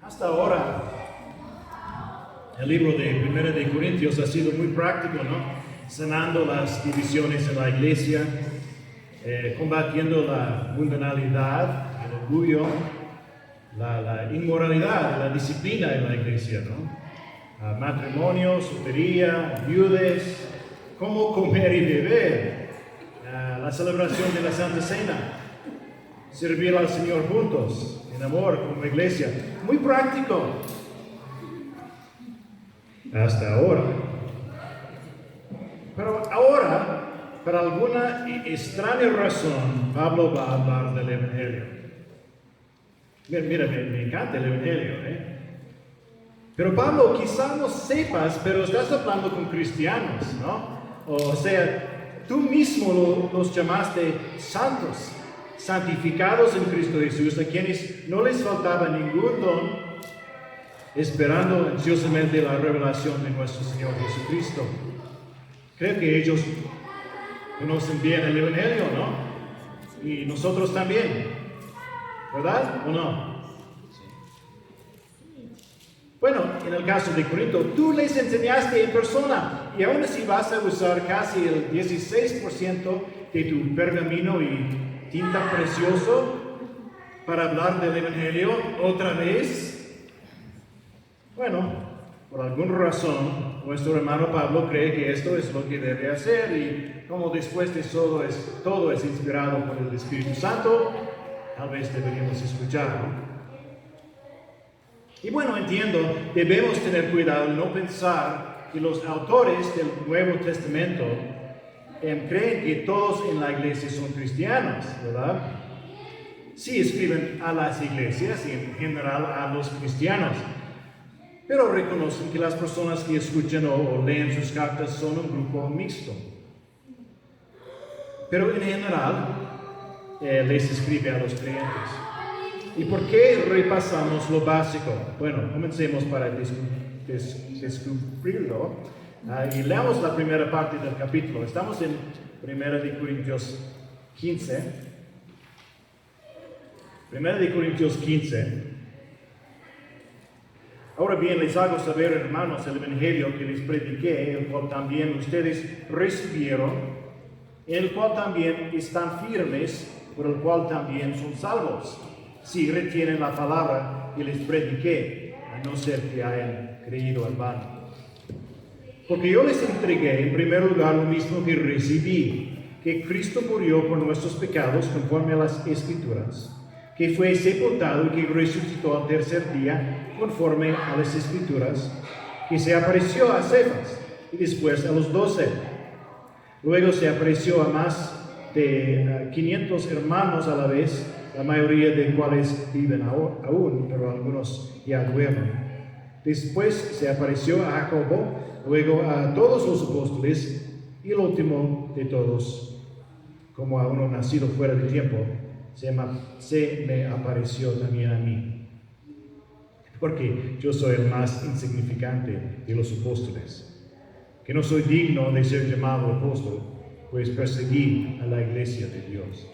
Hasta ahora, el libro de Primera de Corintios ha sido muy práctico, ¿no? Sanando las divisiones en la iglesia, combatiendo la mundanalidad, el orgullo, la inmoralidad, la disciplina en la iglesia, ¿no? Matrimonio, soltería, viudes, cómo comer y beber, la celebración de la Santa Cena, servir al Señor juntos, en amor, como iglesia. Muy práctico. Hasta ahora. Pero ahora, por alguna extraña razón, Pablo va a hablar del Evangelio. Mira, me encanta el Evangelio, Pero Pablo, quizás no sepas, pero estás hablando con cristianos, ¿no? O sea, tú mismo los llamaste santos, santificados en Cristo Jesús, a quienes no les faltaba ningún don, esperando ansiosamente la revelación de nuestro Señor Jesucristo. Creo que ellos conocen bien el Evangelio, ¿no? Y nosotros también, ¿verdad o no? Bueno, en el caso de Corinto, tú les enseñaste en persona y aún así vas a usar casi el 16% de tu pergamino y tinta precioso para hablar del Evangelio otra vez. Bueno, por alguna razón, nuestro hermano Pablo cree que esto es lo que debe hacer y como después de todo es inspirado por el Espíritu Santo, tal vez deberíamos escucharlo. Y bueno, entiendo, debemos tener cuidado y no pensar que los autores del Nuevo Testamento creen que todos en la iglesia son cristianos, ¿verdad? Sí escriben a las iglesias y en general a los cristianos, pero reconocen que las personas que escuchan o leen sus cartas son un grupo mixto. Pero en general les escribe a los creyentes. ¿Y por qué repasamos lo básico? Bueno, comencemos para descubrirlo y leamos la primera parte del capítulo. Estamos en 1 de Corintios 15. 1 de Corintios 15. Ahora bien, les hago saber, hermanos, el evangelio que les prediqué, el cual también ustedes recibieron, en el cual también están firmes, por el cual también son salvos, si retienen la palabra que les prediqué, a no ser que hayan creído en vano. Porque yo les entregué en primer lugar lo mismo que recibí, que Cristo murió por nuestros pecados conforme a las Escrituras, que fue sepultado y que resucitó al tercer día conforme a las Escrituras, que se apareció a Cefas y después a los 12. Luego se apareció a más de 500 hermanos a la vez, la mayoría de cuales viven aún, pero algunos ya duermen. Después se apareció a Jacobo, luego a todos los apóstoles, y el último de todos, como a uno nacido fuera de tiempo, se me apareció también a mí. Porque yo soy el más insignificante de los apóstoles, que no soy digno de ser llamado apóstol, pues perseguí a la iglesia de Dios.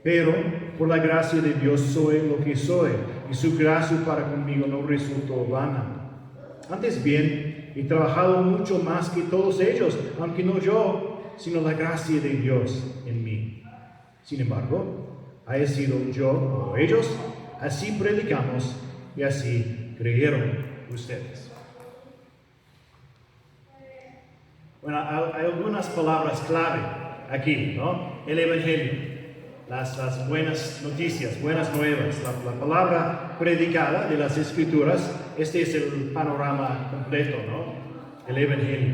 Pero por la gracia de Dios soy lo que soy, y su gracia para conmigo no resultó vana. Antes bien, he trabajado mucho más que todos ellos, aunque no yo, sino la gracia de Dios en mí. Sin embargo, haya sido yo o ellos, así predicamos y así creyeron ustedes. Bueno, hay algunas palabras clave aquí, ¿no? El Evangelio. Las buenas noticias, buenas nuevas, la palabra predicada de las Escrituras. Este es el panorama completo, ¿no? El Evangelio.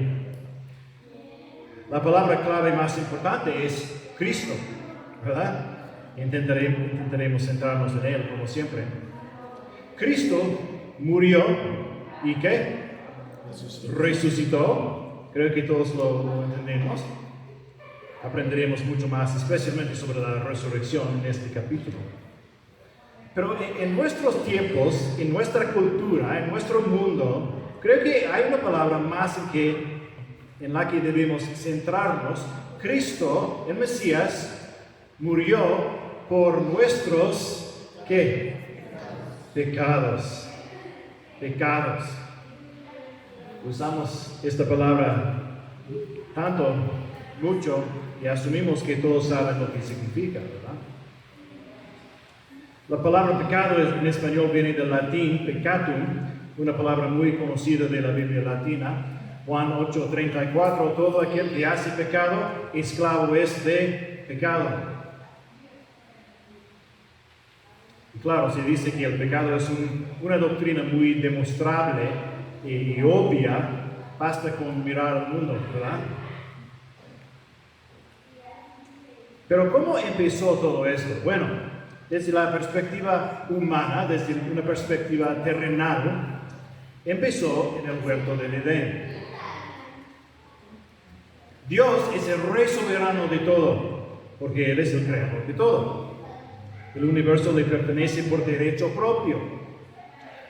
La palabra clave más importante es Cristo, ¿verdad? Intentaremos centrarnos en Él, como siempre. Cristo murió y ¿qué? Resucitó. Creo que todos lo entendemos. Aprenderemos mucho más, especialmente sobre la resurrección en este capítulo. Pero en nuestros tiempos, en nuestra cultura, en nuestro mundo, creo que hay una palabra más en la que debemos centrarnos. Cristo, el Mesías, murió por nuestros, ¿qué? Pecados. pecados. Usamos esta palabra tanto, mucho, y asumimos que todos saben lo que significa, ¿verdad? La palabra pecado en español viene del latín peccatum, una palabra muy conocida de la Biblia latina. Juan 8:34, todo aquel que hace pecado, esclavo es de pecado. Y claro, se dice que el pecado es una doctrina muy demostrable y obvia, basta con mirar al mundo, ¿verdad? Pero ¿cómo empezó todo esto? Bueno, desde la perspectiva humana, desde una perspectiva terrenal, empezó en el huerto del Edén. Dios es el rey soberano de todo, porque Él es el creador de todo. El universo le pertenece por derecho propio.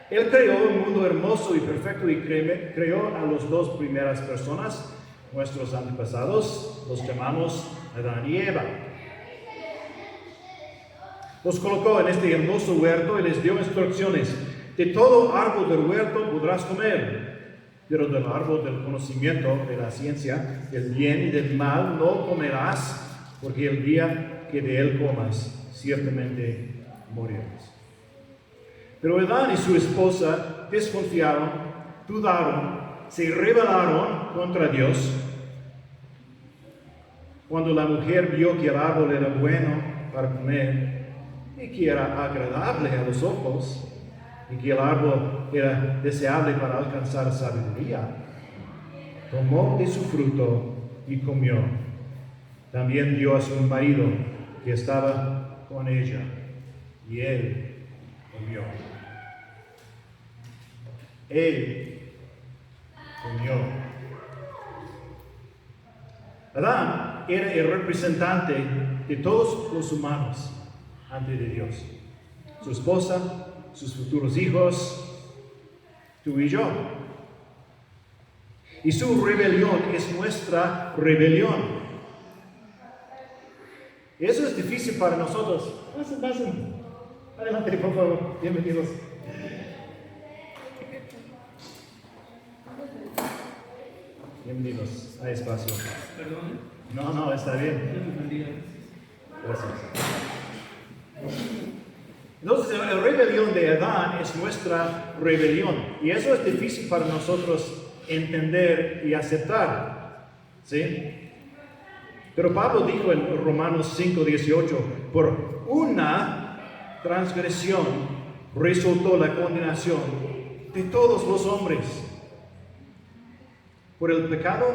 Él creó un mundo hermoso y perfecto y creó a las dos primeras personas, nuestros antepasados, los llamamos Adán y Eva. Los colocó en este hermoso huerto y les dio instrucciones. De todo árbol del huerto podrás comer, pero del árbol del conocimiento de la ciencia, del bien y del mal, no comerás, porque el día que de él comas, ciertamente morirás. Pero Adán y su esposa desconfiaron, dudaron, se rebelaron contra Dios. Cuando la mujer vio que el árbol era bueno para comer y que era agradable a los ojos y que el árbol era deseable para alcanzar sabiduría, tomó de su fruto y comió. También dio a su marido que estaba con ella y él comió. Él comió. Adán era el representante de todos los humanos ante de Dios. Su esposa, sus futuros hijos, tú y yo. Y su rebelión es nuestra rebelión. Eso es difícil para nosotros. Pasen. Adelante, por favor. Bienvenidos. Bienvenidos. Hay espacio. Perdón. No, está bien. Gracias. Entonces, la rebelión de Adán es nuestra rebelión. Y eso es difícil para nosotros entender y aceptar. ¿Sí? Pero Pablo dijo en Romanos 5:18, por una transgresión resultó la condenación de todos los hombres. Por el pecado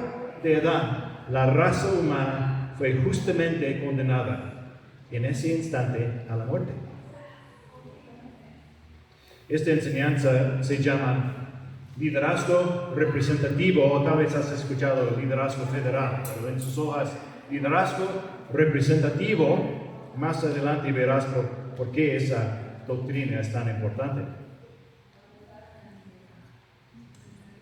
de Adán, la raza humana fue justamente condenada en ese instante a la muerte. Esta enseñanza se llama liderazgo representativo, o tal vez has escuchado liderazgo federal, pero en sus hojas liderazgo representativo. Más adelante verás por qué esa doctrina es tan importante.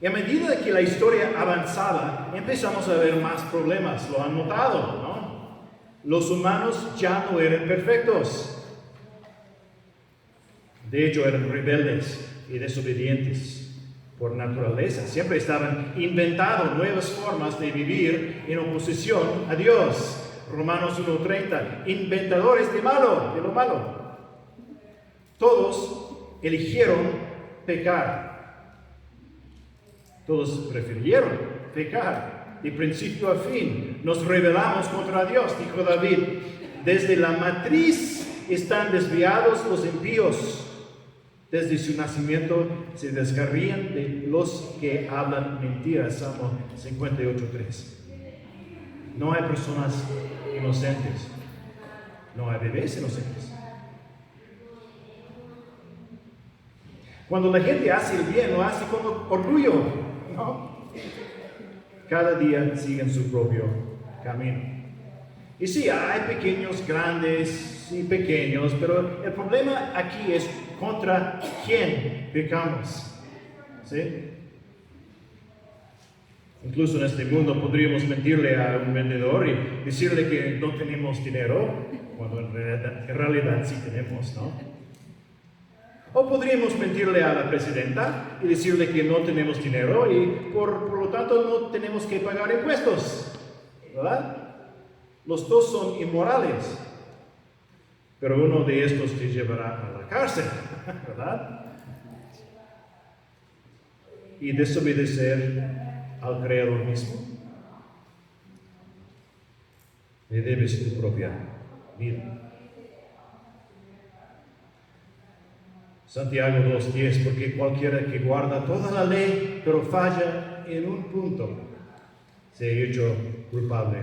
Y a medida que la historia avanzaba, empezamos a ver más problemas. Lo han notado, ¿no? Los humanos ya no eran perfectos. De hecho, eran rebeldes y desobedientes por naturaleza. Siempre estaban inventando nuevas formas de vivir en oposición a Dios. Romanos 1:30, inventadores de lo malo. Todos eligieron pecar. Todos prefirieron pecar. De principio a fin, nos rebelamos contra Dios, dijo David. Desde la matriz están desviados los impíos. Desde su nacimiento se descarrían de los que hablan mentiras. Salmo 58:3. No hay personas inocentes. No hay bebés inocentes. Cuando la gente hace el bien, lo hace con orgullo, ¿no? Cada día siguen su propio camino. Y sí, hay pequeños, grandes y pequeños, pero el problema aquí es contra quién pecamos. ¿Sí? Incluso en este mundo podríamos mentirle a un vendedor y decirle que no tenemos dinero, cuando en realidad sí tenemos, ¿no? O podríamos mentirle a la presidenta y decirle que no tenemos dinero y por lo tanto no tenemos que pagar impuestos, ¿verdad? Los dos son inmorales, pero uno de estos te llevará a la cárcel, ¿verdad? Y desobedecer al Creador mismo. Le debes tu propia vida. Santiago 2:10, porque cualquiera que guarda toda la ley, pero falla en un punto, se ha hecho culpable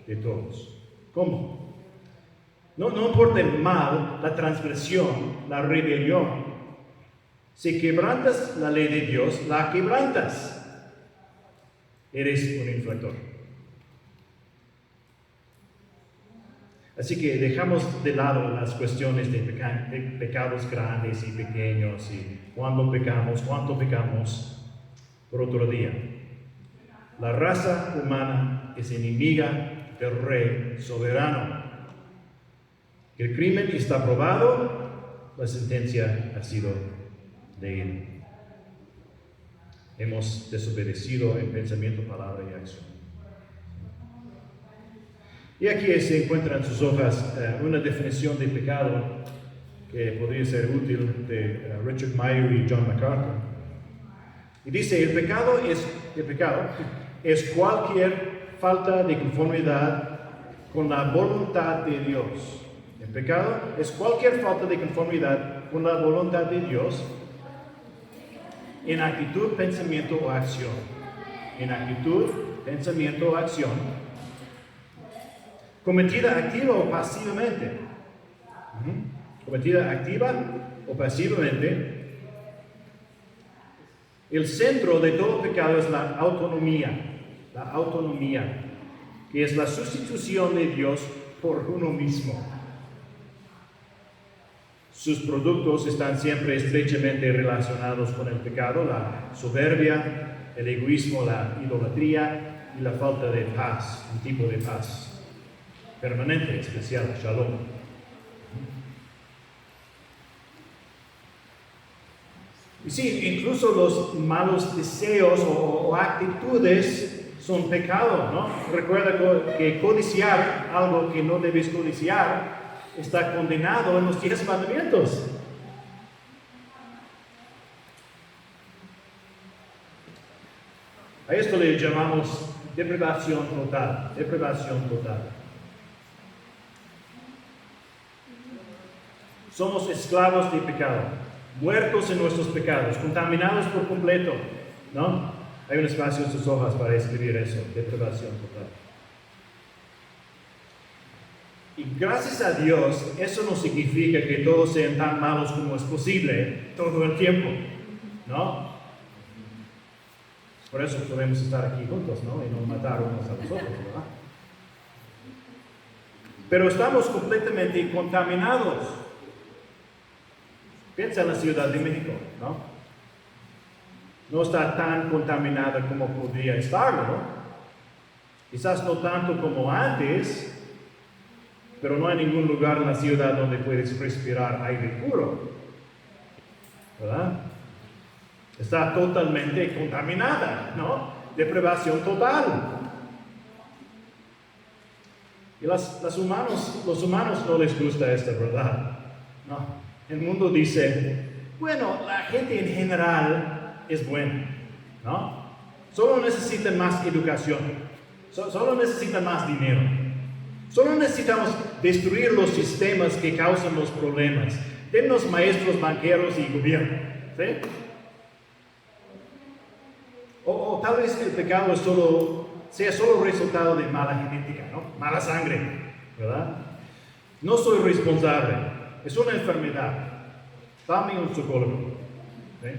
de todos. ¿Cómo? No importa el mal, la transgresión, la rebelión. Si quebrantas la ley de Dios, la quebrantas. Eres un infractor. Así que dejamos de lado las cuestiones de pecados grandes y pequeños y cuándo pecamos, cuánto pecamos por otro día. La raza humana es enemiga del Rey soberano. El crimen está probado, la sentencia ha sido de él. Hemos desobedecido en pensamiento, palabra y acción. Y aquí se encuentra en sus hojas una definición de pecado que podría ser útil de Richard Meyer y John MacArthur. Y dice, el pecado es cualquier falta de conformidad con la voluntad de Dios. El pecado es cualquier falta de conformidad con la voluntad de Dios en actitud, pensamiento o acción. En actitud, pensamiento o acción. Cometida activa o pasivamente. Cometida activa o pasivamente. El centro de todo pecado es la autonomía. La autonomía, que es la sustitución de Dios por uno mismo. Sus productos están siempre estrechamente relacionados con el pecado, la soberbia, el egoísmo, la idolatría y la falta de paz, un tipo de paz permanente, especial, shalom. Y sí, incluso los malos deseos o actitudes son pecado, ¿no? Recuerda que codiciar algo que no debes codiciar está condenado en los 10 mandamientos. A esto le llamamos deprivación total, deprivación total. Somos esclavos de pecado, muertos en nuestros pecados, contaminados por completo, ¿no? Hay un espacio en sus hojas para escribir eso, deprivación total. Y gracias a Dios, eso no significa que todos sean tan malos como es posible todo el tiempo, ¿no? Por eso podemos estar aquí juntos, ¿no? Y no matar unos a los otros, ¿verdad? Pero estamos completamente contaminados. Piensa en la Ciudad de México, ¿no? No está tan contaminada como podría estarlo, ¿no? Quizás no tanto como antes, pero no hay ningún lugar en la ciudad donde puedes respirar aire puro, ¿verdad? Está totalmente contaminada, ¿no? Deprivación total. Y los humanos no les gusta esta verdad, ¿no? El mundo dice, bueno, la gente en general es buena, ¿no? Solo necesitan más educación, solo necesitan más dinero. Solo necesitamos destruir los sistemas que causan los problemas. Tenemos maestros, banqueros y gobierno, ¿sí? O tal vez el pecado sea solo resultado de mala genética, ¿no? Mala sangre, ¿verdad? No soy responsable, es una enfermedad. Dame un psicólogo. ¿Sí?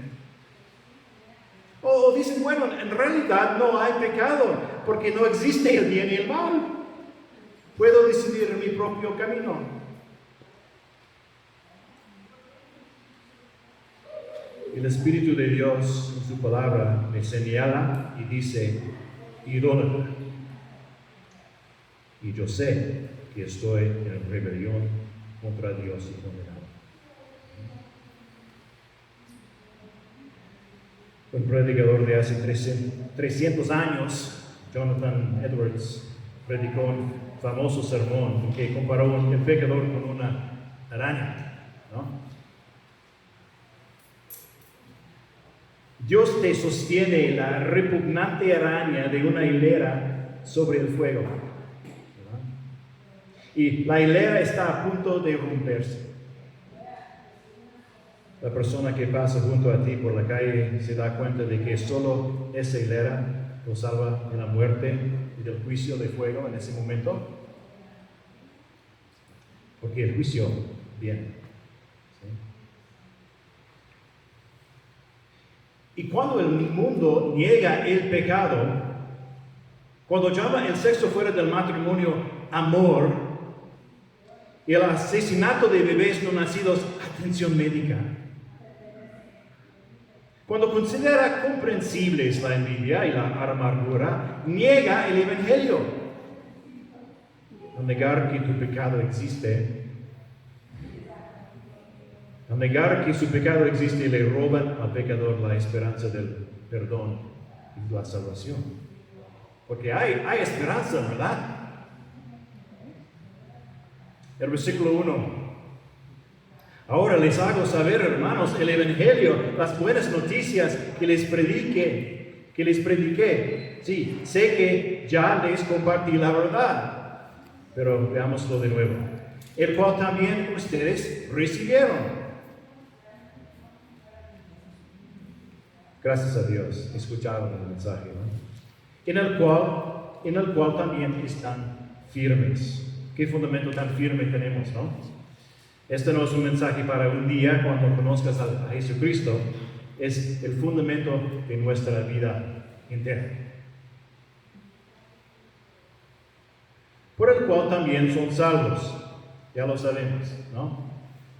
O dicen, bueno, en realidad no hay pecado, porque no existe el bien y el mal. Puedo decidir mi propio camino. El Espíritu de Dios en su palabra me señala y dice, idólatra. Y yo sé que estoy en rebelión contra Dios y condenado. Un predicador de hace 300 años, Jonathan Edwards, predicó un famoso sermón en que comparó el pecador con una araña, ¿no? Dios te sostiene la repugnante araña de una hilera sobre el fuego, ¿verdad? Y la hilera está a punto de romperse. La persona que pasa junto a ti por la calle se da cuenta de que solo esa hilera lo salva de la muerte y del juicio de fuego en ese momento, porque el juicio viene. ¿Sí? Y cuando el mundo niega el pecado, cuando llama el sexo fuera del matrimonio amor y el asesinato de bebés no nacidos atención médica, cuando considera comprensibles la envidia y la amargura, niega el Evangelio. Al negar que tu pecado existe, al negar que su pecado existe, le roban al pecador la esperanza del perdón y la salvación. Porque hay esperanza, ¿verdad? El versículo 1. Ahora les hago saber, hermanos, el Evangelio, las buenas noticias que les prediqué. Sí, sé que ya les compartí la verdad, pero veámoslo de nuevo. El cual también ustedes recibieron. Gracias a Dios, escucharon el mensaje, ¿no? En el cual también están firmes. ¿Qué fundamento tan firme tenemos, no? Este no es un mensaje para un día cuando conozcas a Jesucristo, es el fundamento de nuestra vida entera. Por el cual también son salvos, ya lo sabemos, ¿no?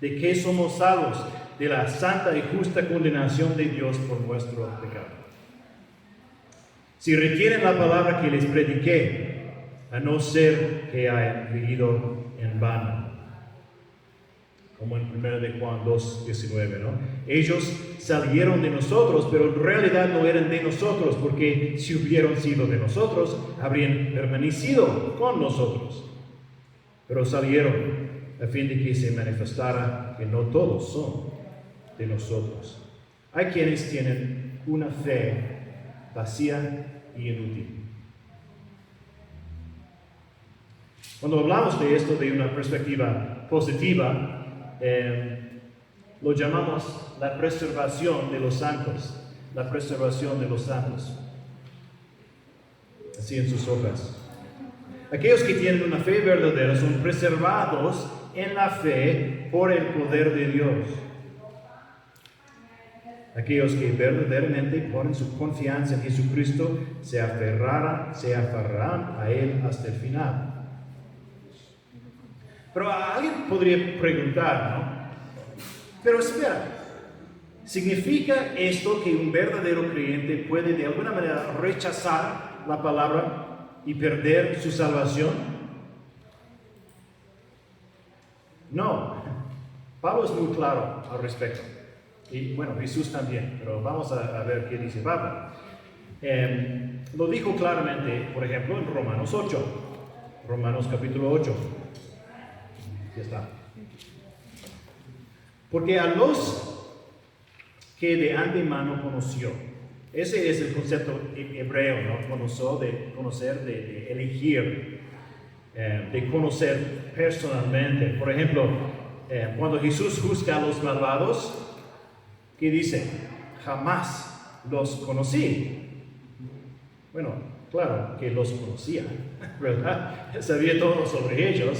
¿De qué somos salvos? De la santa y justa condenación de Dios por nuestro pecado. Si retienen la palabra que les prediqué, a no ser que hayan creído en vano. Como en 1 de Juan 2:19, ¿no? Ellos salieron de nosotros, pero en realidad no eran de nosotros, porque si hubieran sido de nosotros, habrían permanecido con nosotros. Pero salieron a fin de que se manifestara que no todos son de nosotros. Hay quienes tienen una fe vacía y inútil. Cuando hablamos de esto de una perspectiva positiva, lo llamamos la preservación de los santos. La preservación de los santos. Así en sus hojas. Aquellos que tienen una fe verdadera son preservados en la fe por el poder de Dios. Aquellos que verdaderamente ponen su confianza en Jesucristo se aferrarán a Él hasta el final. Pero alguien podría preguntar, ¿no? Pero espera, ¿significa esto que un verdadero creyente puede de alguna manera rechazar la palabra y perder su salvación? No, Pablo es muy claro al respecto. Y bueno, Jesús también, pero vamos a ver qué dice Pablo. Lo dijo claramente, por ejemplo, en Romanos 8, Romanos capítulo 8. Ya está. Porque a los que de antemano conoció, ese es el concepto hebreo, ¿no? Conocer, de elegir, de conocer personalmente. Por ejemplo, cuando Jesús juzga a los malvados, ¿qué dice? Jamás los conocí. Bueno, claro que los conocía, ¿verdad? Sabía todo sobre ellos.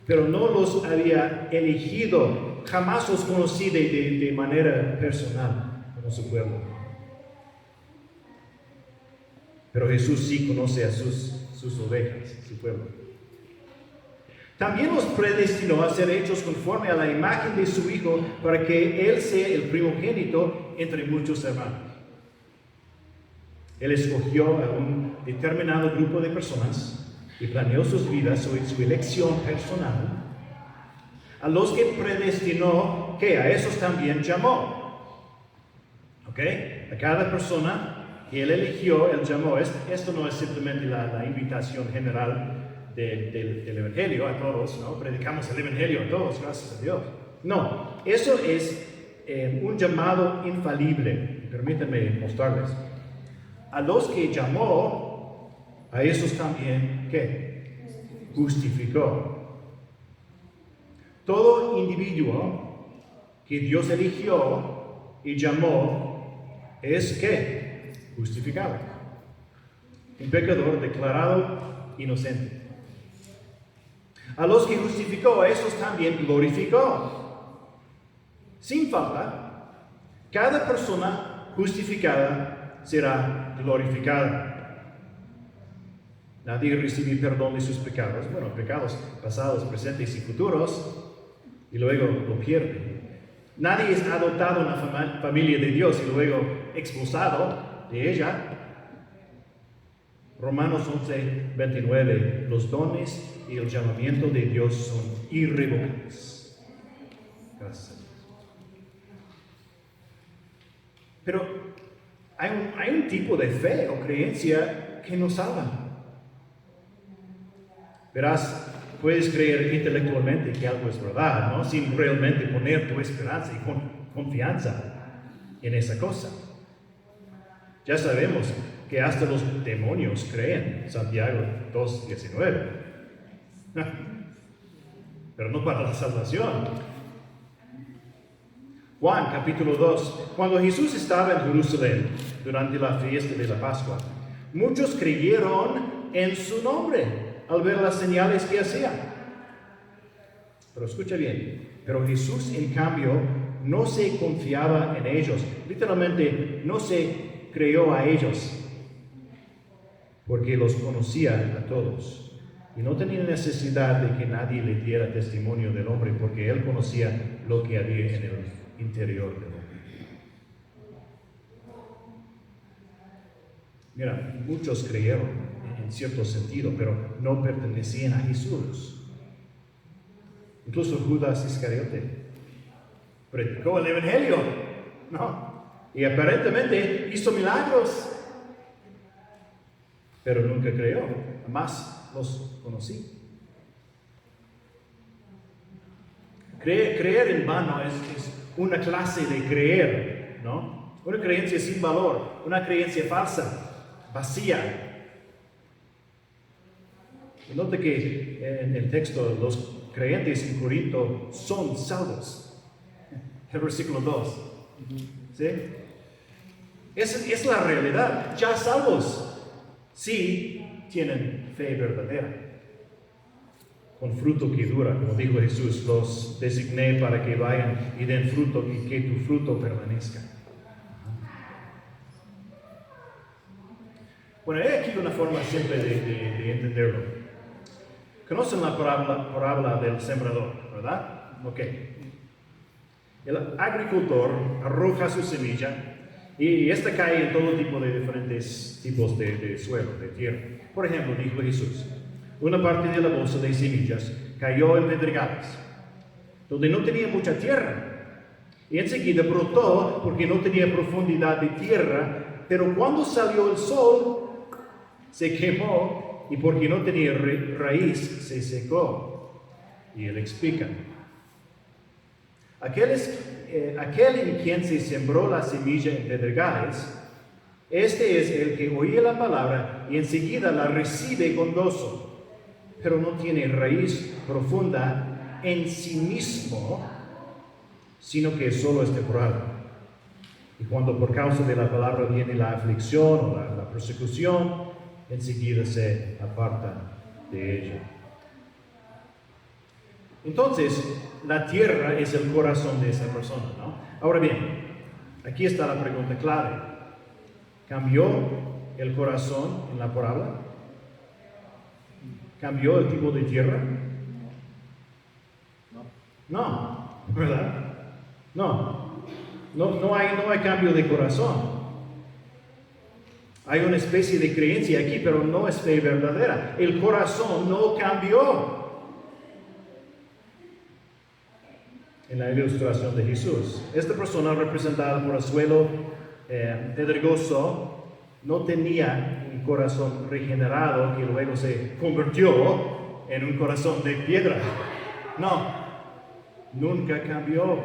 Pero no los había elegido, jamás los conocí de manera personal como su pueblo. Pero Jesús sí conoce a sus ovejas, su pueblo. También los predestinó a ser hechos conforme a la imagen de su Hijo, para que Él sea el primogénito entre muchos hermanos. Él escogió a un determinado grupo de personas y planeó sus vidas o su elección personal. A los que predestinó, que a esos también llamó. ¿Ok? A cada persona que Él eligió, Él llamó. Esto no es simplemente la invitación general del Evangelio a todos, ¿no? Predicamos el Evangelio a todos, gracias a Dios. No, eso es un llamado infalible. Permítanme mostrarles. A los que llamó, a esos también, ¿qué? Justificó. Todo individuo que Dios eligió y llamó es, ¿qué? Justificado. Un pecador declarado inocente. A los que justificó, a esos también glorificó. Sin falta, cada persona justificada será glorificada. Nadie recibe perdón de sus pecados, pecados pasados, presentes y futuros, y luego lo pierde. Nadie es adoptado en la familia de Dios y luego expulsado de ella. Romanos 11:29, los dones y el llamamiento de Dios son irrevocables. Gracias a Dios. Pero hay un tipo de fe o creencia que nos salva. Verás, puedes creer intelectualmente que algo es verdad, ¿no? Sin realmente poner tu esperanza y confianza en esa cosa. Ya sabemos que hasta los demonios creen, Santiago 2:19. Pero no para la salvación. Juan capítulo 2. Cuando Jesús estaba en Jerusalén durante la fiesta de la Pascua, muchos creyeron en su nombre al ver las señales que hacía. Pero escucha bien, pero Jesús en cambio no se confiaba en ellos, literalmente no se creyó a ellos, porque los conocía a todos y no tenía necesidad de que nadie le diera testimonio del hombre, porque él conocía lo que había en el interior del hombre. Mira, muchos creyeron en cierto sentido, pero no pertenecían a Jesús. Incluso Judas Iscariote predicó el Evangelio, ¿no? Y aparentemente hizo milagros, pero nunca creyó, jamás los conocí. Creer en vano es una clase de creer, ¿no? Una creencia sin valor, una creencia falsa, vacía. Y note que en el texto los creyentes en Corinto son salvos. El versículo 2. ¿Sí? Es la realidad, ya salvos. Sí, tienen fe verdadera. Con fruto que dura, como dijo Jesús, los designé para que vayan y den fruto y que tu fruto permanezca. Bueno, hay aquí una forma simple de entenderlo. Conocen la parábola del sembrador, ¿verdad? Ok. El agricultor arroja su semilla y esta cae en todo tipo de diferentes tipos de suelo, de tierra. Por ejemplo, dijo Jesús, una parte de la bolsa de semillas cayó en pedregales, donde no tenía mucha tierra. Y enseguida brotó porque no tenía profundidad de tierra, pero cuando salió el sol, se quemó y porque no tenía raíz, se secó. Y él explica. Aquel en quien se sembró la semilla en pedregales, este es el que oye la palabra y enseguida la recibe con gozo, pero no tiene raíz profunda en sí mismo, sino que solo es temporal. Y cuando por causa de la palabra viene la aflicción o la persecución, enseguida se aparta de ella. Entonces, la tierra es el corazón de esa persona, ¿no? Ahora bien, aquí está la pregunta clave. ¿Cambió el corazón en la parábola? ¿Cambió el tipo de tierra? No, ¿verdad? No hay cambio de corazón. Hay una especie de creencia aquí, pero no es fe verdadera. El corazón no cambió. En la ilustración de Jesús, esta persona representada por el suelo pedregoso no tenía un corazón regenerado que luego se convirtió en un corazón de piedra. No, nunca cambió.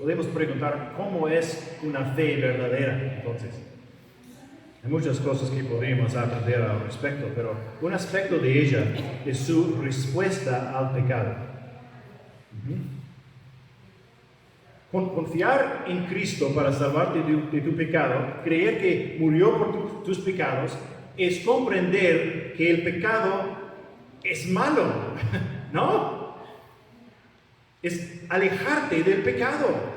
Podemos preguntar, ¿cómo es una fe verdadera? Entonces, hay muchas cosas que podríamos aprender al respecto, pero un aspecto de ella es su respuesta al pecado. Confiar en Cristo para salvarte de tu pecado, creer que murió por tus pecados, es comprender que el pecado es malo, ¿no? Es alejarte del pecado.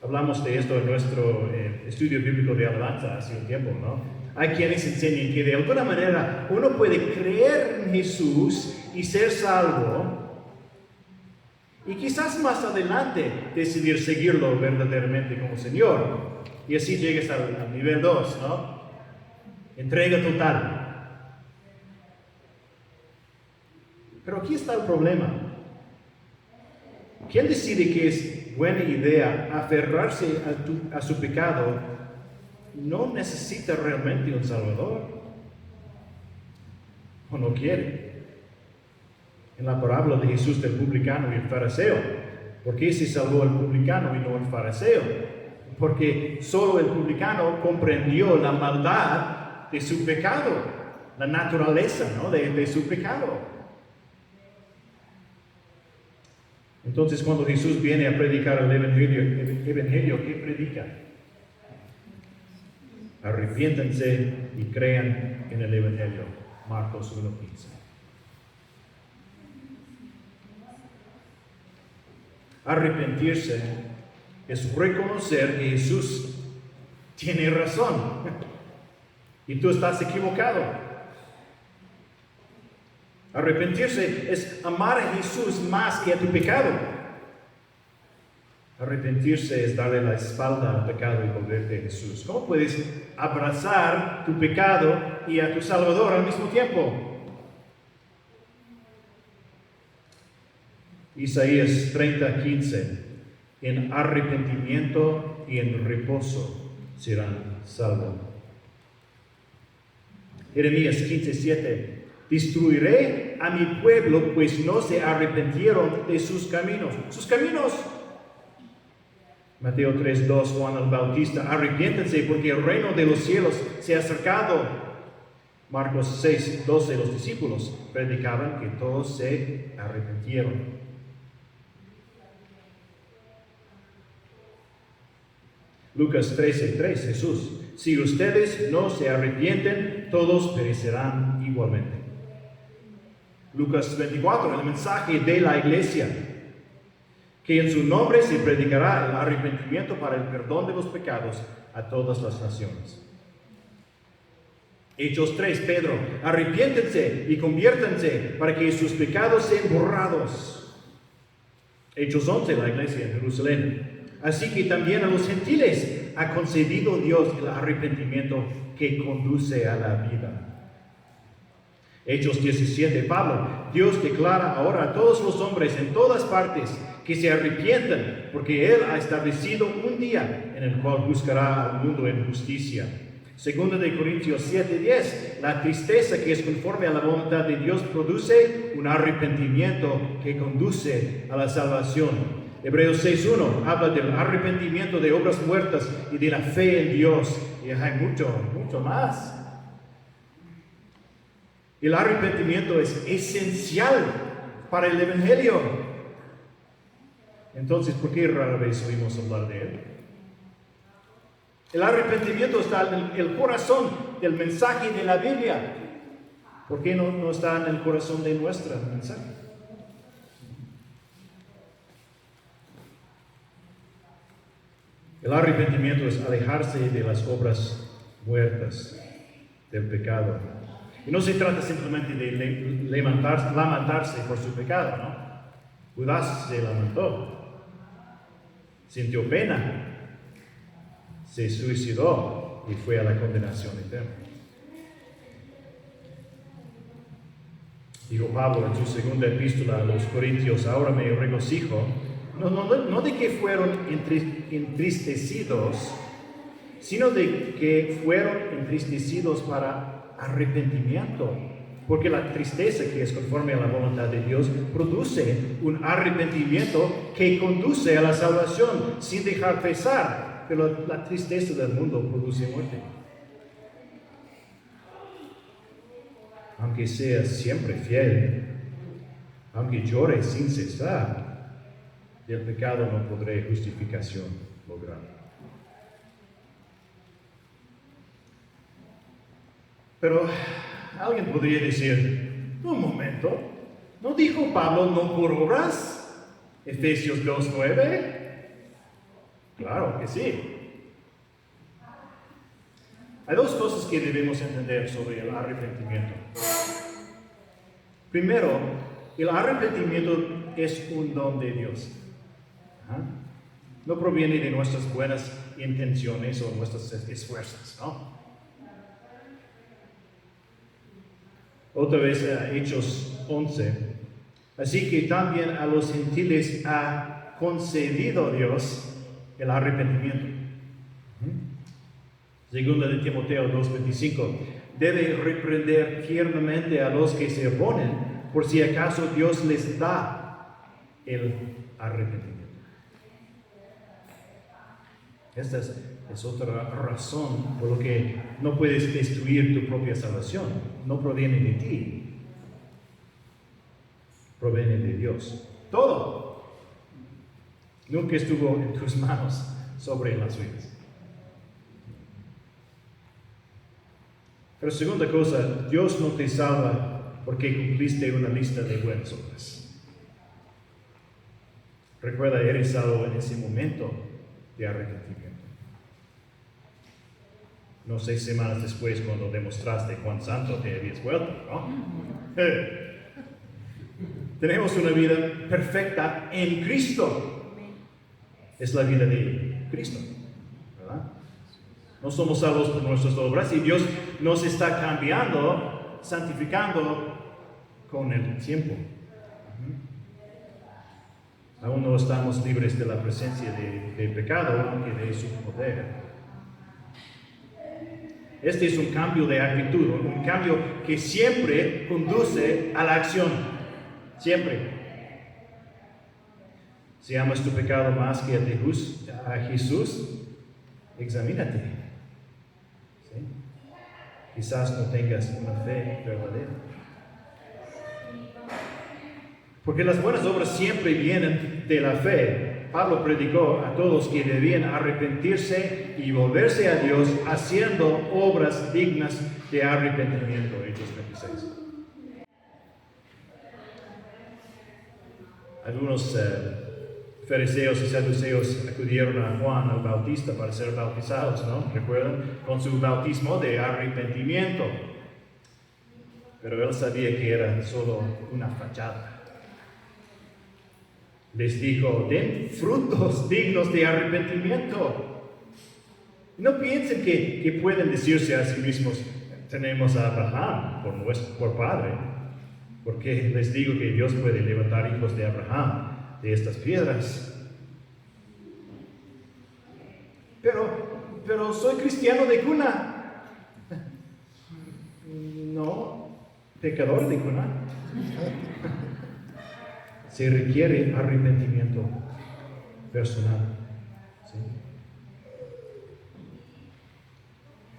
Hablamos de esto en nuestro estudio bíblico de alabanza hace un tiempo, ¿no? Hay quienes enseñan que de alguna manera uno puede creer en Jesús y ser salvo, y quizás más adelante decidir seguirlo verdaderamente como Señor. Y así llegues al nivel 2, ¿no? Entrega total. Pero aquí está el problema. ¿Quién decide que es buena idea aferrarse a su pecado? No necesita realmente un Salvador. O no quiere. En la parábola de Jesús del publicano y el fariseo, ¿por qué se salvó el publicano y no el fariseo? Porque solo el publicano comprendió la maldad de su pecado, la naturaleza, ¿no? de su pecado. Entonces, cuando Jesús viene a predicar el evangelio, ¿qué predica? Arrepiéntanse y crean en el evangelio. Marcos 1:15. Arrepentirse es reconocer que Jesús tiene razón y tú estás equivocado. Arrepentirse es amar a Jesús más que a tu pecado. Arrepentirse es darle la espalda al pecado y volverte a Jesús. ¿Cómo puedes abrazar tu pecado y a tu Salvador al mismo tiempo? Isaías 30:15, en arrepentimiento y en reposo serán salvos. Jeremías 15:7, destruiré a mi pueblo, pues no se arrepintieron de sus caminos. ¿Sus caminos? Mateo 3:2, Juan el Bautista, arrepiéntense porque el reino de los cielos se ha acercado. Marcos 6:12, los discípulos predicaban que todos se arrepintieron. Lucas 13:3, Jesús, si ustedes no se arrepienten, todos perecerán igualmente. Lucas 24, el mensaje de la iglesia, que en su nombre se predicará el arrepentimiento para el perdón de los pecados a todas las naciones. Hechos 3, Pedro, arrepiéntense y conviértanse para que sus pecados sean borrados. Hechos 11, la iglesia en Jerusalén. Así que también a los gentiles ha concedido Dios el arrepentimiento que conduce a la vida. Hechos 17, Pablo, Dios declara ahora a todos los hombres en todas partes que se arrepientan, porque Él ha establecido un día en el cual buscará al mundo en justicia. Segunda de Corintios 7:10, la tristeza que es conforme a la voluntad de Dios produce un arrepentimiento que conduce a la salvación. Hebreos 6:1 habla del arrepentimiento de obras muertas y de la fe en Dios. Y hay mucho más. El arrepentimiento es esencial para el evangelio. Entonces, ¿por qué rara vez oímos hablar de él? El arrepentimiento está en el corazón del mensaje de la Biblia. ¿Por qué no está en el corazón de nuestro mensaje? El arrepentimiento es alejarse de las obras muertas del pecado. Y no se trata simplemente de lamentarse por su pecado, ¿no? Judas se lamentó, sintió pena, se suicidó y fue a la condenación eterna. Dijo Pablo en su segunda epístola a los Corintios, ahora me regocijo, no de que fueron entristecidos, sino de que fueron entristecidos para arrepentimiento. Porque la tristeza que es conforme a la voluntad de Dios produce un arrepentimiento que conduce a la salvación sin dejar pesar, pero la tristeza del mundo produce muerte. Aunque seas siempre fiel, aunque llores sin cesar, del pecado no podré justificación lograr. Pero alguien podría decir, un momento, ¿no dijo Pablo no por obras? Efesios 2:9. Claro que sí. Hay dos cosas que debemos entender sobre el arrepentimiento. Primero, el arrepentimiento es un don de Dios. No proviene de nuestras buenas intenciones o nuestros esfuerzos, ¿no? Otra vez, Hechos 11. Así que también a los gentiles ha concedido Dios el arrepentimiento. Segunda de Timoteo 2:25. Debe reprender tiernamente a los que se oponen, por si acaso Dios les da el arrepentimiento. Esta es otra razón por la que no puedes destruir tu propia salvación. No proviene de ti, proviene de Dios. Todo nunca estuvo en tus manos sobre las suyas. Pero segunda cosa, Dios no te salva porque cumpliste una lista de buenas obras. Recuerda, eres salvo en ese momento de arrepentimiento. No 6 semanas después, cuando demostraste cuán santo te habías vuelto, ¿no? Tenemos una vida perfecta en Cristo. Es la vida de Cristo, ¿verdad? No somos salvos por nuestras obras y Dios nos está cambiando, santificando con el tiempo. Aún no estamos libres de la presencia del pecado, aunque de su poder. Este es un cambio de actitud, un cambio que siempre conduce a la acción. Siempre. Si amas tu pecado más que a Jesús, examínate. ¿Sí? Quizás no tengas una fe verdadera. Porque las buenas obras siempre vienen de la fe. Pablo predicó a todos que debían arrepentirse y volverse a Dios haciendo obras dignas de arrepentimiento. Hechos 26. Algunos fariseos y saduceos acudieron a Juan el Bautista para ser bautizados, ¿no? ¿Recuerdan? Con su bautismo de arrepentimiento. Pero él sabía que era solo una fachada. Les dijo, den frutos dignos de arrepentimiento. No piensen que pueden decirse a sí mismos, tenemos a Abraham por padre, porque les digo que Dios puede levantar hijos de Abraham de estas piedras. Pero soy cristiano de cuna. No, pecador de cuna. Se requiere arrepentimiento personal. ¿Sí?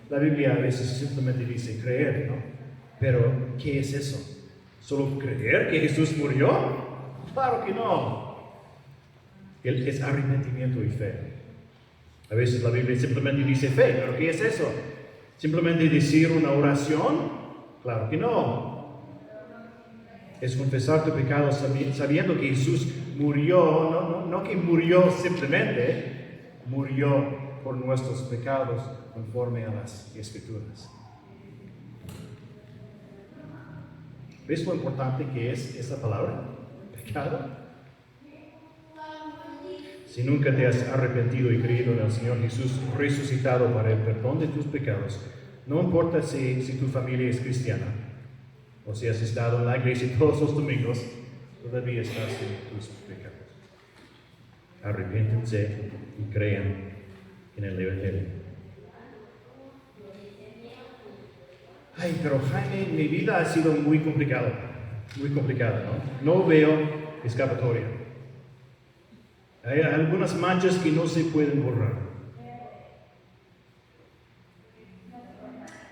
La Biblia a veces simplemente dice creer, ¿no? Pero, ¿qué es eso? ¿Solo creer que Jesús murió? Claro que no. Es arrepentimiento y fe. A veces la Biblia simplemente dice fe, pero ¿qué es eso? ¿Simplemente decir una oración? Claro que no. Es confesar tu pecado sabiendo que Jesús murió, no que murió simplemente, murió por nuestros pecados conforme a las Escrituras. ¿Ves lo importante que es esa palabra? Pecado. Si nunca te has arrepentido y creído en el Señor Jesús resucitado para el perdón de tus pecados, no importa si tu familia es cristiana, o si has estado en la iglesia todos los domingos, todavía estás en tus pecados. Arrepiéntense y crean en el Evangelio. Ay, pero Jaime, mi vida ha sido muy complicada, ¿no? No veo escapatoria. Hay algunas manchas que no se pueden borrar.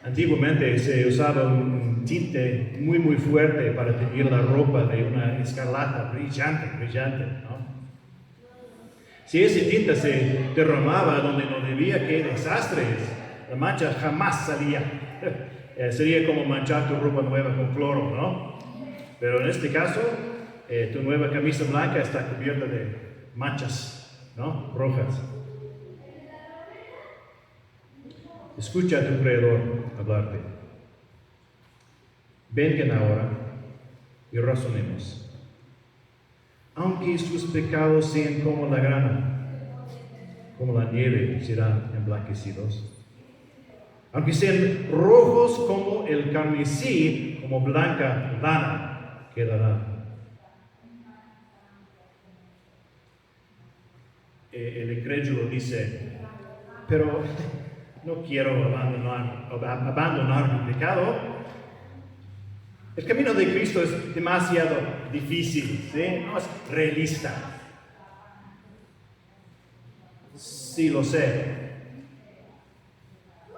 Antiguamente se usaba un tinte muy fuerte para teñir la ropa de una escarlata brillante, ¿no? Si ese tinte se derramaba donde no debía, qué desastre. La mancha jamás salía. Sería como manchar tu ropa nueva con cloro, ¿no? Pero en este caso, tu nueva camisa blanca está cubierta de manchas, ¿no? Rojas. Escucha a tu Creador hablarte. Vengan ahora y razonemos. Aunque sus pecados sean como la grana, como la nieve serán emblanquecidos. Aunque sean rojos como el carmesí, como blanca lana quedará. El incrédulo dice, pero no quiero abandonar mi pecado. El camino de Cristo es demasiado difícil, ¿sí? No es realista. Sí, lo sé.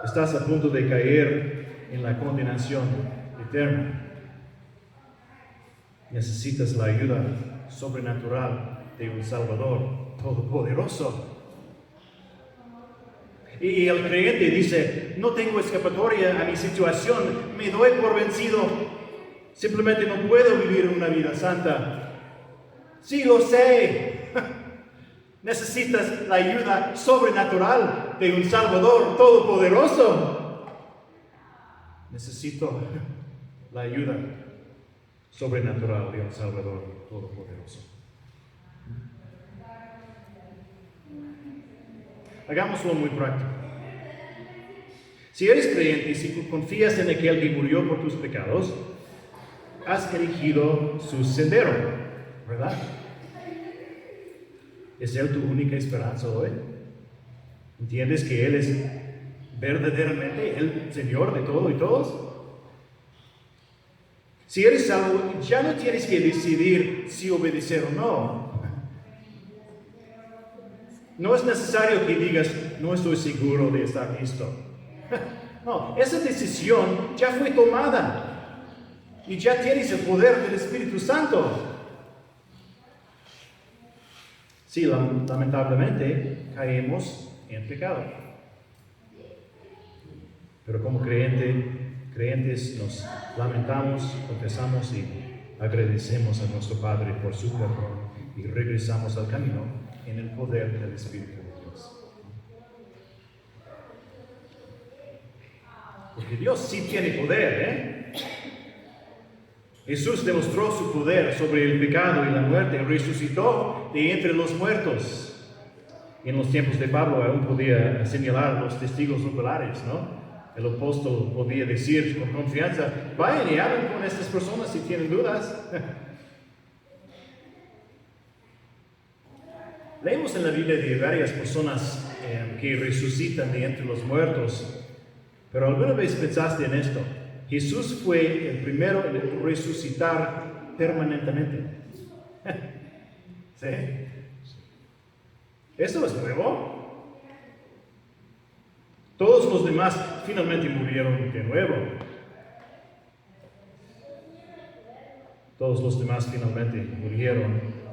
Estás a punto de caer en la condenación eterna. Necesitas la ayuda sobrenatural de un Salvador todopoderoso. Y el creyente dice, no tengo escapatoria a mi situación, me doy por vencido, simplemente no puedo vivir una vida santa. Sí, lo sé. Necesitas la ayuda sobrenatural de un Salvador todopoderoso. Necesito la ayuda sobrenatural de un Salvador todopoderoso. Hagámoslo muy práctico. Si eres creyente y si confías en aquel que murió por tus pecados, has elegido su sendero, ¿verdad? ¿Es Él tu única esperanza hoy? ¿Entiendes que Él es verdaderamente el Señor de todo y todos? Si eres salvo, ya no tienes que decidir si obedecer o no. No es necesario que digas, no estoy seguro de estar listo. No, esa decisión ya fue tomada. Y ya tienes el poder del Espíritu Santo. Sí, lamentablemente caemos en pecado. Pero como creyentes nos lamentamos, confesamos y agradecemos a nuestro Padre por su perdón y regresamos al camino en el poder del Espíritu de Dios. Porque Dios sí tiene poder, Jesús demostró su poder sobre el pecado y la muerte, resucitó de entre los muertos. En los tiempos de Pablo aún podía señalar los testigos oculares, ¿no? El apóstol podía decir con confianza, vayan y hablen con estas personas si tienen dudas. Leemos en la Biblia de varias personas que resucitan de entre los muertos, pero ¿alguna vez pensaste en esto? Jesús fue el primero en resucitar permanentemente. ¿Sí? ¿Eso es nuevo? Todos los demás finalmente murieron de nuevo. Todos los demás finalmente murieron.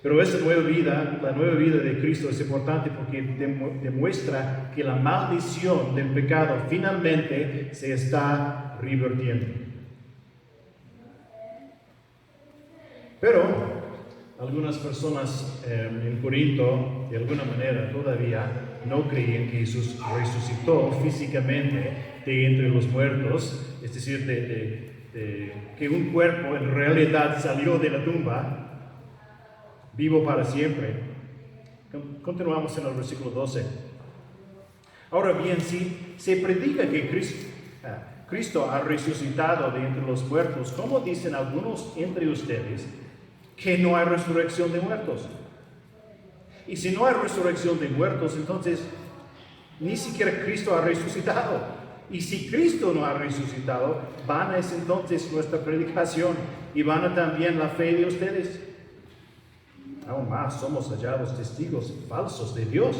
Pero esa nueva vida, la nueva vida de Cristo es importante porque demuestra que la maldición del pecado finalmente se está revirtiendo. Pero algunas personas en Corinto, de alguna manera, todavía no creían que Jesús resucitó físicamente de entre los muertos, es decir, que un cuerpo en realidad salió de la tumba, vivo para siempre. Continuamos en el versículo 12. Ahora bien, si se predica que Cristo ha resucitado de entre los muertos, ¿cómo dicen algunos entre ustedes que no hay resurrección de muertos? Y si no hay resurrección de muertos, entonces ni siquiera Cristo ha resucitado. Y si Cristo no ha resucitado, vana es entonces nuestra predicación y vana también la fe de ustedes. Aún más somos hallados testigos falsos de Dios,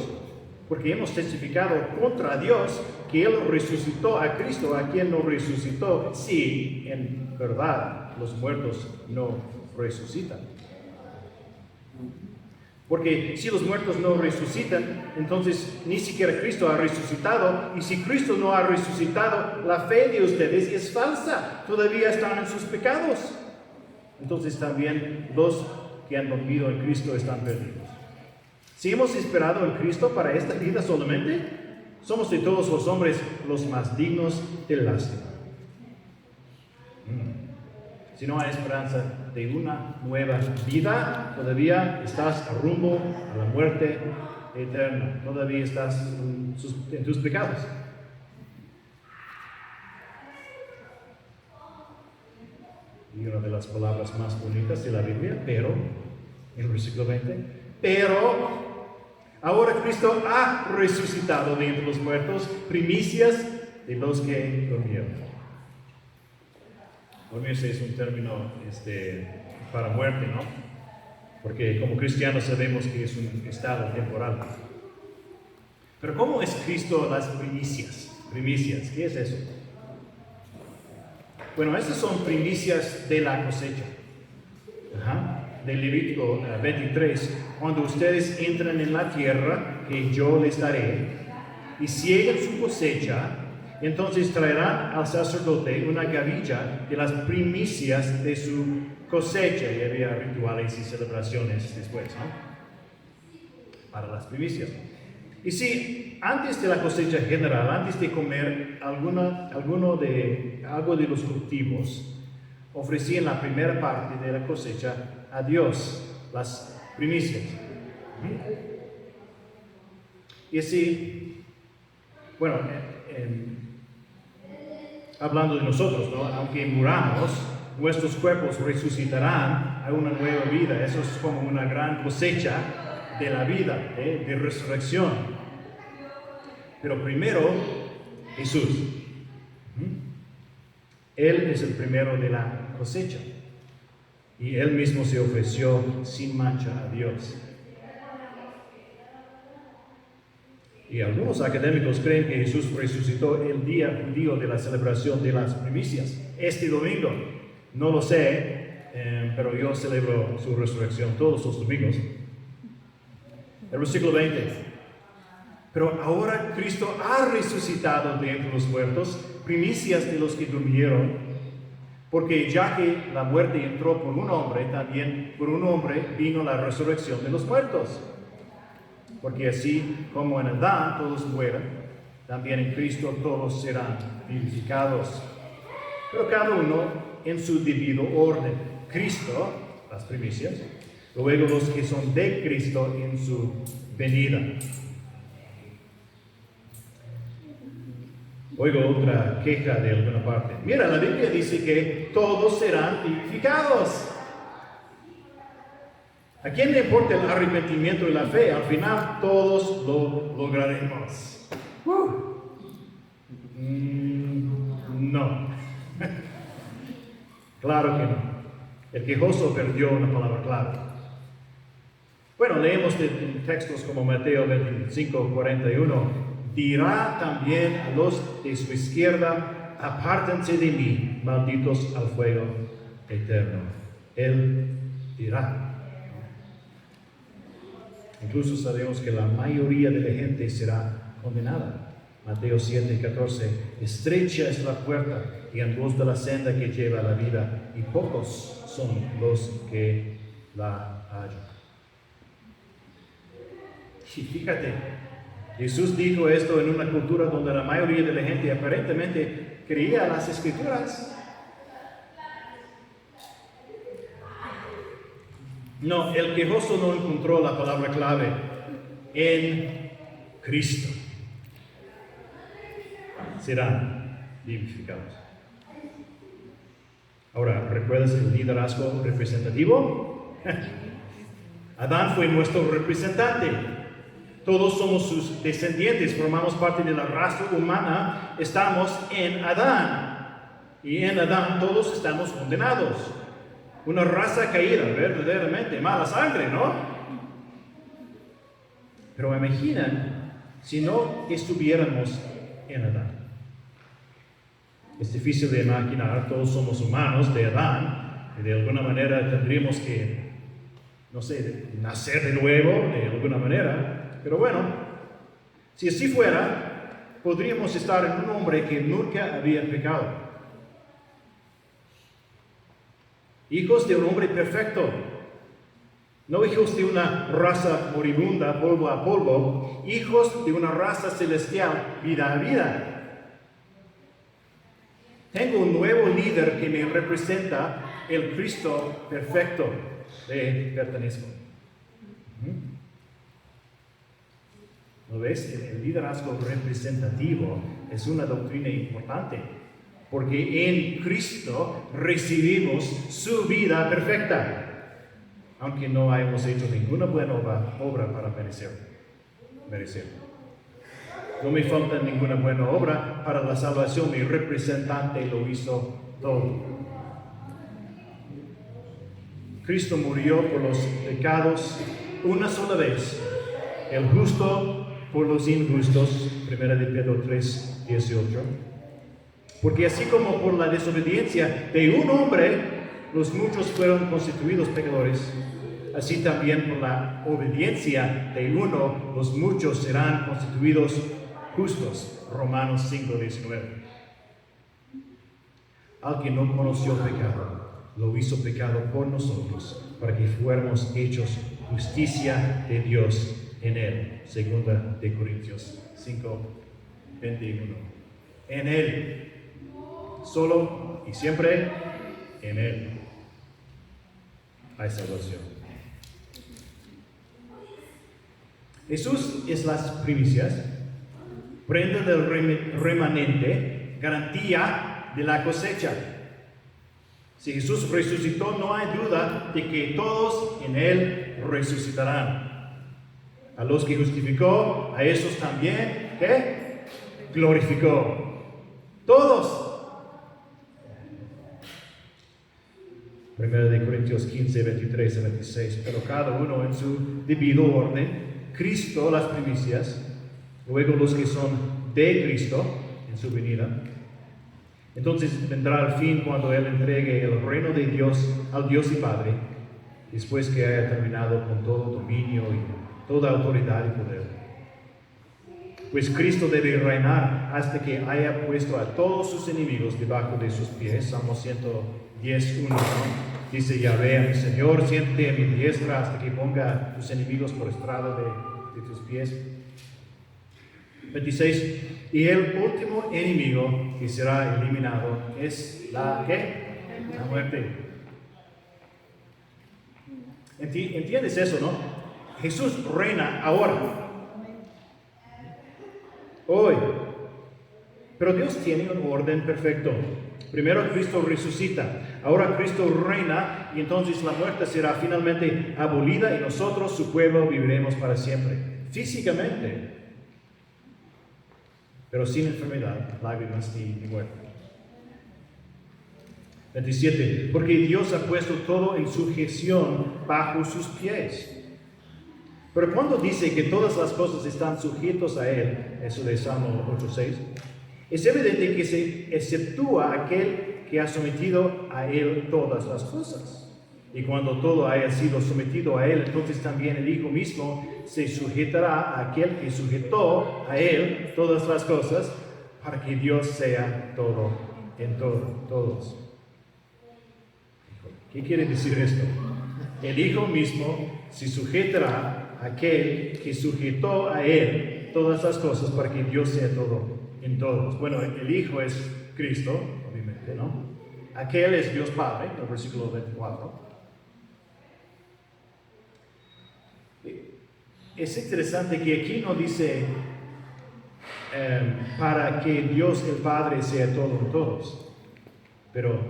porque hemos testificado contra Dios que Él resucitó a Cristo, a quien no resucitó, si en verdad los muertos no resucitan. Porque si los muertos no resucitan, entonces ni siquiera Cristo ha resucitado, y si Cristo no ha resucitado, la fe de ustedes es falsa, todavía están en sus pecados. Entonces también los que han dormido en Cristo están perdidos. Si hemos esperado en Cristo para esta vida solamente, somos de todos los hombres los más dignos de lástima. Si no hay esperanza de una nueva vida, todavía estás a rumbo a la muerte eterna. Todavía estás en tus pecados. Y una de las palabras más bonitas de la Biblia, pero, en el versículo 20, pero ahora Cristo ha resucitado de entre los muertos, primicias de los que durmieron. Dormirse es un término para muerte, ¿no? Porque como cristianos sabemos que es un estado temporal. Pero ¿cómo es Cristo las primicias? Primicias, ¿qué es eso? Bueno, estas son primicias de la cosecha. De Levítico 23, cuando ustedes entran en la tierra que yo les daré y cieguen su cosecha, entonces traerán al sacerdote una gavilla de las primicias de su cosecha. Y había rituales y celebraciones después, ¿no? Para las primicias. Y si antes de la cosecha general, antes de comer algo de los cultivos, ofrecían la primera parte de la cosecha a Dios, las primicias. Y así, bueno, hablando de nosotros, ¿no? Aunque muramos, nuestros cuerpos resucitarán a una nueva vida. Eso es como una gran cosecha de la vida, de resurrección. Pero primero, Jesús. Él es el primero de la cosecha. Y Él mismo se ofreció sin mancha a Dios. Y algunos académicos creen que Jesús resucitó el día judío de la celebración de las primicias, este domingo. No lo sé, pero yo celebro su resurrección todos los domingos. El versículo 20. Pero ahora Cristo ha resucitado de entre los muertos, primicias de los que durmieron, porque ya que la muerte entró por un hombre, también por un hombre vino la resurrección de los muertos. Porque así como en Adán todos mueren, también en Cristo todos serán vivificados. Pero cada uno en su debido orden. Cristo, las primicias, luego los que son de Cristo en su venida. Oigo otra queja de alguna parte. Mira, la Biblia dice que todos serán vivificados. ¿A quién le importa el arrepentimiento y la fe? Al final todos lo lograremos. No. Claro que no. El quejoso perdió una palabra clave. Bueno, leemos de textos como Mateo 25:41. Dirá también a los de su izquierda: apártense de mí, malditos al fuego eterno. Él dirá. Incluso sabemos que la mayoría de la gente será condenada. Mateo 7:14. Estrecha es la puerta y angosta la senda que lleva a la vida, y pocos son los que la hallan. Y fíjate, Jesús dijo esto en una cultura donde la mayoría de la gente aparentemente creía las Escrituras. No, el quejoso no encontró la palabra clave en Cristo. Serán vivificados. Ahora, ¿recuerdas el liderazgo representativo? Adán fue nuestro representante. Todos somos sus descendientes, formamos parte de la raza humana, estamos en Adán. Y en Adán todos estamos condenados. Una raza caída, verdaderamente, mala sangre, ¿no? Pero imaginan si no estuviéramos en Adán. Es difícil de imaginar, todos somos humanos de Adán, y de alguna manera tendríamos que, no sé, nacer de nuevo, de alguna manera. Pero bueno, si así fuera, podríamos estar en un hombre que nunca había pecado. Hijos de un hombre perfecto, no hijos de una raza moribunda, polvo a polvo, hijos de una raza celestial, vida a vida. Tengo un nuevo líder que me representa, el Cristo perfecto de pertenezco. ¿Lo ves? El liderazgo representativo es una doctrina importante, porque en Cristo recibimos su vida perfecta, aunque no hayamos hecho ninguna buena obra para merecer. No me falta ninguna buena obra para la salvación, mi representante lo hizo todo. Cristo murió por los pecados una sola vez, el justo por los injustos, 1 de Pedro 3, 18. Porque así como por la desobediencia de un hombre, los muchos fueron constituidos pecadores, así también por la obediencia de uno, los muchos serán constituidos justos. Romanos 5, 19. Al que no conoció pecado, lo hizo pecado por nosotros, para que fuéramos hechos justicia de Dios en él. Segunda de Corintios 5, 21. En él, solo y siempre en él hay salvación. Jesús es las primicias, prenda del remanente, garantía de la cosecha. Si Jesús resucitó, no hay duda de que todos en él resucitarán. A los que justificó, a esos también, ¿qué? Glorificó. Todos. 1 de Corintios 15, 23 y 26. Pero cada uno en su debido orden. Cristo, las primicias. Luego los que son de Cristo en su venida. Entonces vendrá el fin cuando Él entregue el reino de Dios al Dios y Padre, después que haya terminado con todo dominio y toda autoridad y poder. Pues Cristo debe reinar hasta que haya puesto a todos sus enemigos debajo de sus pies. Salmo 110, 1. Dice Yahvé a mi Señor, siéntate a mi diestra hasta que ponga tus enemigos por estrado de tus pies. 26. Y el último enemigo que será eliminado es la ¿qué? La muerte. ¿Entiendes eso, no? Jesús reina ahora. Hoy. Pero Dios tiene un orden perfecto. Primero Cristo resucita. Ahora Cristo reina y entonces la muerte será finalmente abolida y nosotros, su pueblo, viviremos para siempre. Físicamente. Pero sin enfermedad, lágrimas ni muerte. 27. Porque Dios ha puesto todo en sujeción bajo sus pies. Pero cuando dice que todas las cosas están sujetos a Él, eso de Salmo 8:6, es evidente que se exceptúa aquel que ha sometido a Él todas las cosas. Y cuando todo haya sido sometido a Él, entonces también el Hijo mismo se sujetará a aquel que sujetó a Él todas las cosas, para que Dios sea todo en todos. ¿Qué quiere decir esto? El Hijo mismo se sujetará a aquel que sujetó a Él todas las cosas, para que Dios sea todo en todos. Bueno, el Hijo es Cristo, obviamente, ¿no? Aquel es Dios Padre, el versículo 24. Es interesante que aquí no dice para que Dios el Padre sea todo en todos. Pero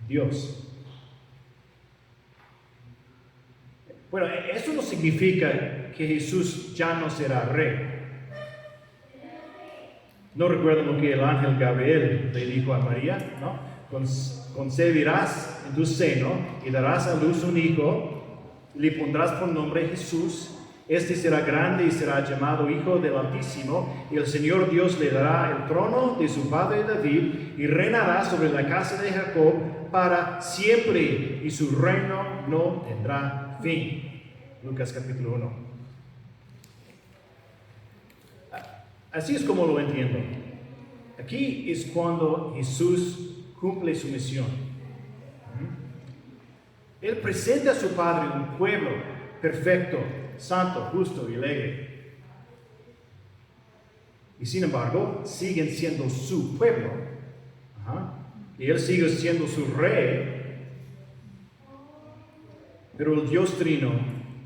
Dios. Bueno, eso no significa que Jesús ya no será rey. No recuerdo lo que el ángel Gabriel le dijo a María, ¿no? Concebirás en tu seno y darás a luz un hijo, y le pondrás por nombre Jesús. Este será grande y será llamado Hijo del Altísimo, y el Señor Dios le dará el trono de su padre David, y reinará sobre la casa de Jacob para siempre, y su reino no tendrá fin. Lucas capítulo 1. Así es como lo entiendo. Aquí es cuando Jesús cumple su misión. Él presenta a su Padre un pueblo perfecto, santo, justo y alegre. Y sin embargo, siguen siendo su pueblo. Y Él sigue siendo su rey. Pero el Dios Trino,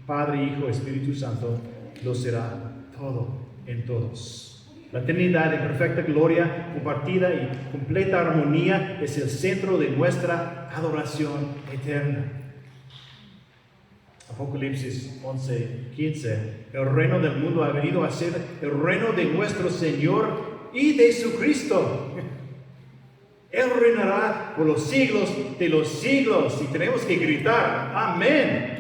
Padre, Hijo, Espíritu Santo, lo será todo en todos. La Trinidad en perfecta gloria, compartida y completa armonía es el centro de nuestra adoración eterna. Apocalipsis 11:15. El reino del mundo ha venido a ser el reino de nuestro Señor y de su Cristo. Él reinará por los siglos de los siglos. Y tenemos que gritar, amén.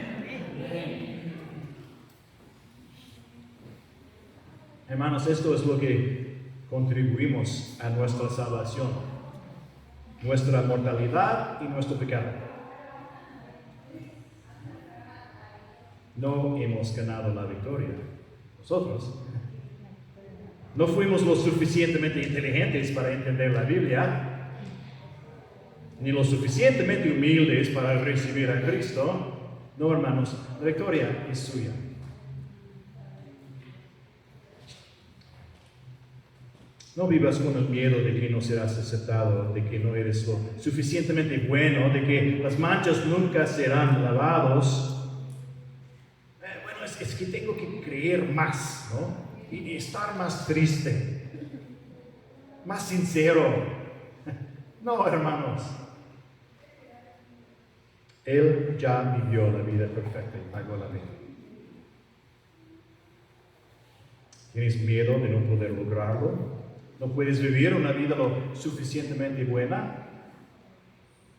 Hermanos, esto es lo que contribuimos a nuestra salvación, nuestra mortalidad y nuestro pecado. No hemos ganado la victoria, nosotros. No fuimos lo suficientemente inteligentes para entender la Biblia, ni lo suficientemente humildes para recibir a Cristo. No, hermanos, la victoria es suya. No vivas con el miedo de que no serás aceptado, de que no eres lo suficientemente bueno, de que las manchas nunca serán lavados. Bueno, es que tengo que creer más, ¿no? Y estar más triste, más sincero. No, hermanos. Él ya vivió la vida perfecta y pagó la vida. ¿Tienes miedo de no poder lograrlo? ¿No puedes vivir una vida lo suficientemente buena?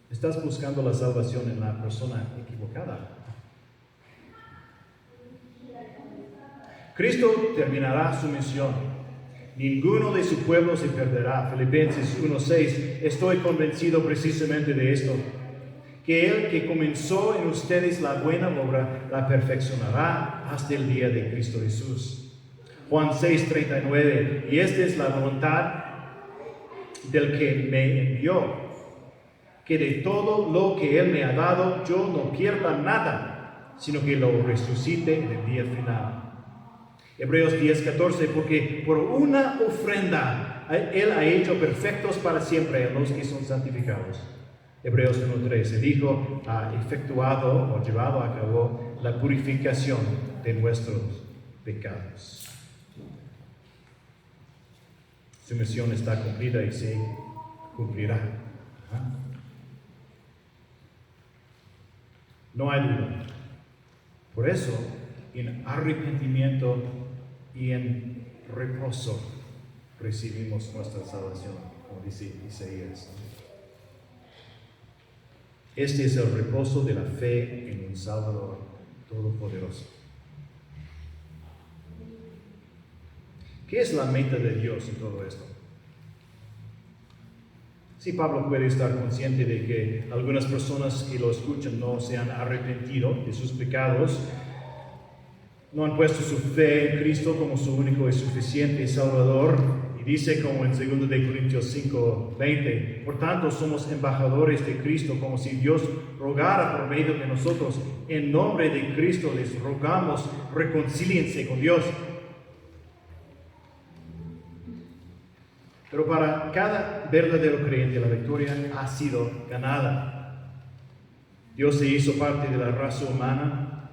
Estás buscando la salvación en la persona equivocada. Cristo terminará su misión. Ninguno de su pueblo se perderá. Filipenses 1:6. Estoy convencido precisamente de esto, que Él que comenzó en ustedes la buena obra, la perfeccionará hasta el día de Cristo Jesús. Juan 6:39, y esta es la voluntad del que me envió, que de todo lo que Él me ha dado, yo no pierda nada, sino que lo resucite en el día final. Hebreos 10:14, porque por una ofrenda Él ha hecho perfectos para siempre a los que son santificados. Hebreos 1:3, el Hijo ha efectuado o llevado a cabo la purificación de nuestros pecados. Su misión está cumplida y se cumplirá. No hay duda. Por eso, en arrepentimiento y en reposo recibimos nuestra salvación, como dice Isaías. Este es el reposo de la fe en un Salvador todopoderoso. ¿Qué es la meta de Dios en todo esto? Sí, Pablo puede estar consciente de que algunas personas que lo escuchan no se han arrepentido de sus pecados, no han puesto su fe en Cristo como su único y suficiente Salvador. Y dice como en 2 Corintios 5:20, por tanto somos embajadores de Cristo, como si Dios rogara por medio de nosotros. En nombre de Cristo les rogamos, reconcíliense con Dios. Pero para cada verdadero creyente la victoria ha sido ganada. Dios se hizo parte de la raza humana,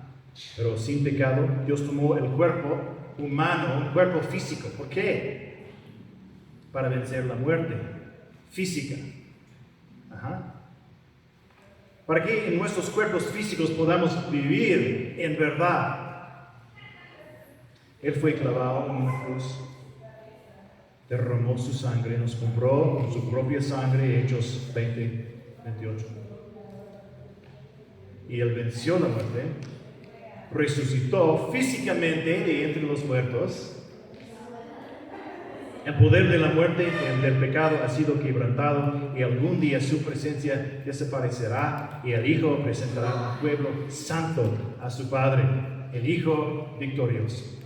pero sin pecado. Dios tomó el cuerpo humano, un cuerpo físico. ¿Por qué? para vencer la muerte física. Para que en nuestros cuerpos físicos podamos vivir en verdad. Él fue clavado en una cruz, derramó su sangre, nos compró con su propia sangre, Hechos 20:28. Y Él venció la muerte, resucitó físicamente de entre los muertos. El poder de la muerte y del pecado ha sido quebrantado y algún día su presencia desaparecerá y el Hijo presentará un pueblo santo a su Padre, el Hijo victorioso.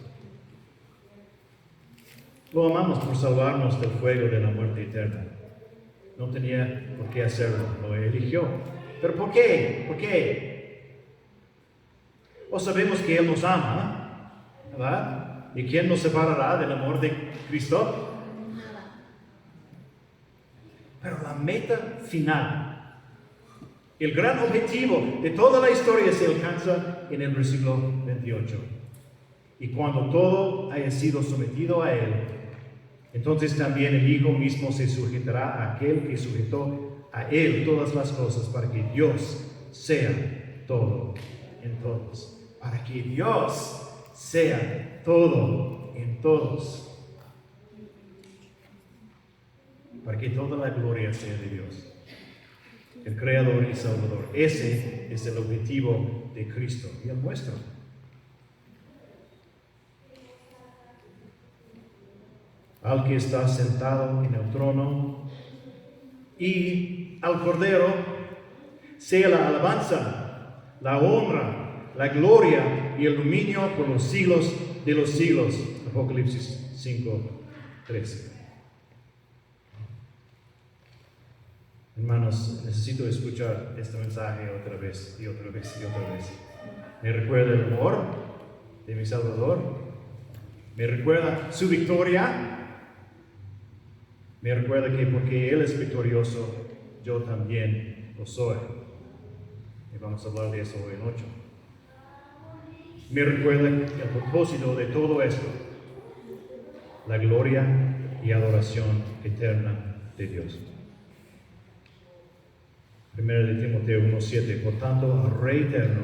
Lo amamos por salvarnos del fuego de la muerte eterna. No tenía por qué hacerlo, lo eligió. ¿Pero por qué? ¿Por qué? O sabemos que Él nos ama, ¿verdad? ¿Y quién nos separará del amor de Cristo? Pero la meta final, el gran objetivo de toda la historia se alcanza en el versículo 28. Y cuando todo haya sido sometido a Él, entonces también el Hijo mismo se sujetará a aquel que sujetó a Él todas las cosas, para que Dios sea todo en todos. Para que Dios sea todo en todos. Para que toda la gloria sea de Dios, el Creador y Salvador. Ese es el objetivo de Cristo y el nuestro. Al que está sentado en el trono y al Cordero sea la alabanza, la honra, la gloria y el dominio por los siglos de los siglos. Apocalipsis 5:13. Hermanos, necesito escuchar este mensaje otra vez y otra vez y otra vez. Me recuerda el amor de mi Salvador. Me recuerda su victoria. Me recuerda que porque Él es victorioso, yo también lo soy. Y vamos a hablar de eso hoy en 8. Me recuerda el propósito de todo esto: la gloria y adoración eterna de Dios. 1 de Timoteo 1:7. Por tanto, al Rey eterno,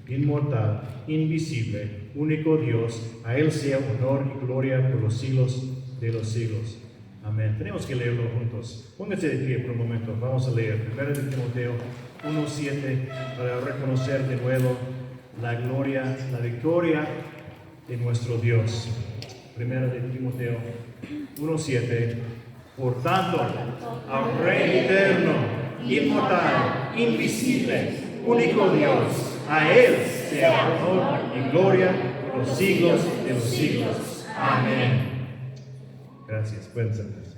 inmortal, invisible, único Dios, a Él sea honor y gloria por los siglos de los siglos. Amén. Tenemos que leerlo juntos. Pónganse de pie por un momento. Vamos a leer 1 de Timoteo 1:7 para reconocer de nuevo la gloria, la victoria de nuestro Dios. 1 de Timoteo 1:7. Por tanto, al Rey eterno, inmortal, invisible, único Dios, a Él sea honor y gloria por los siglos de los siglos. Amén. Gracias. Pueden sentarse.